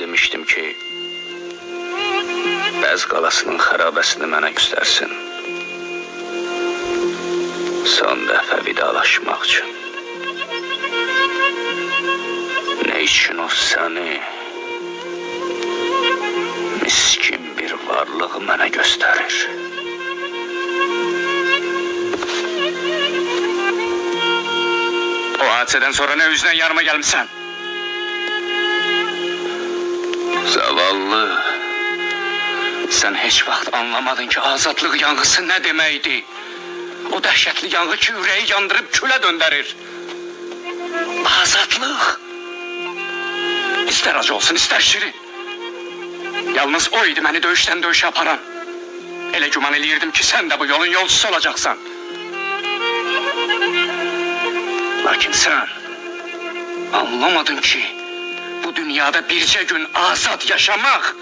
demiştim ki, Bəz qalasının xarabəsini mənə göstərsin. Son dəfə vidalaşmaq üçün. Ne için o səni miskin bir varlığı mənə göstərir? O hadiseden sonra ne yüzden yanıma gelmişsen? Zavallı. Sen hiç vaxt anlamadın ki azadlık yanğısı ne demeydi? O dəhşətli yanğı ki yüreği yandırıp küle döndürür. Azadlık. İster acı olsun ister şirin. Yalnız o idi beni döyüşten döyüşe aparan. Elə güman eləyirdim ki sen de bu yolun yolcusu olacaksan. Lakin sen anlamadın ki bu dünyada birce gün azad yaşamak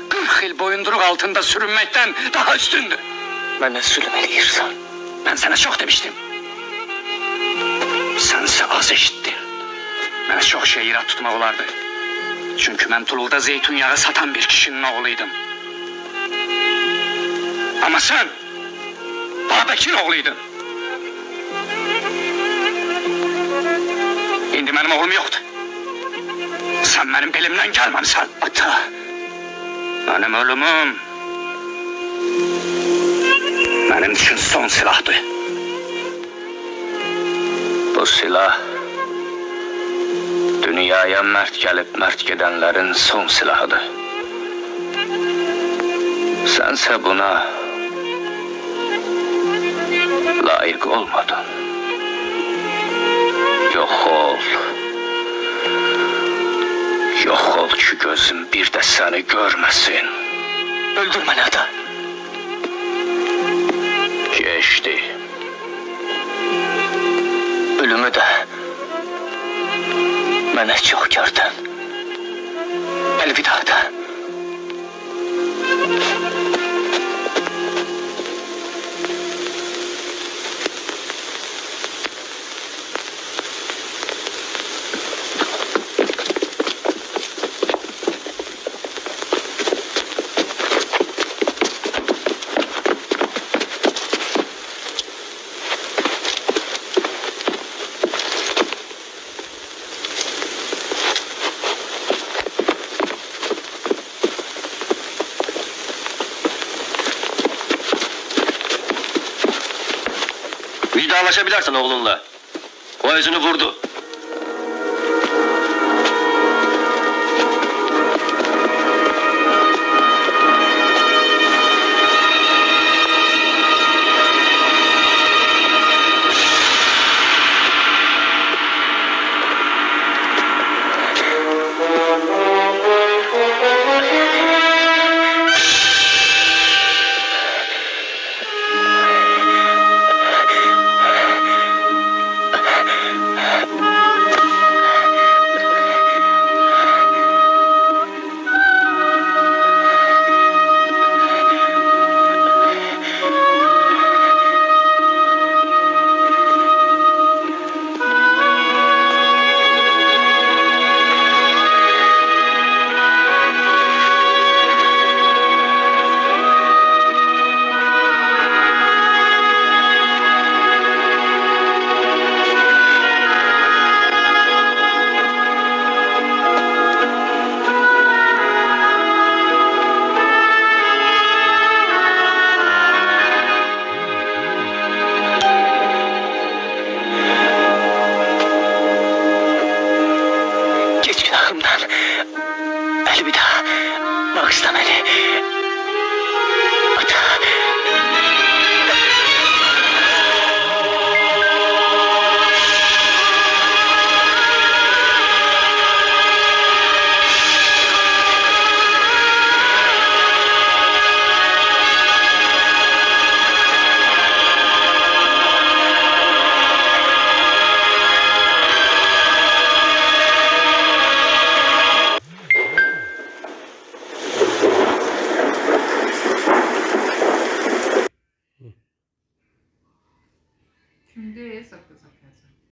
40 yıl boyunduruk altında sürünmekten daha üstündür. Mənə zülm eləyirsən. Ben sana çok demiştim. Sense az eşittin. Bana çok şey irad tutmak olardı. Çünkü ben Tulul'da zeytinyağı satan bir kişinin oğluydum. Ama sen Babək'in oğluydun. İndi benim oğlum yoktu. Sen benim belimden gelmemisən. Ata, Benim ölümüm benim için son silahtı. bu silah dünyaya mərd gəlib mərd gedənlərin son silahıdır. Sənsə buna layık olmadın. Yox ol. Yox ol ki gözüm bir də səni görməsin. Öldür beni ata. Geçti. Ölümü də mənə çox gördün. Elvida ata. Vidalaşabilirsin oğlunla. O özünü vurdu. Elvida. Bağışla beni. Ata. Şimdi sakız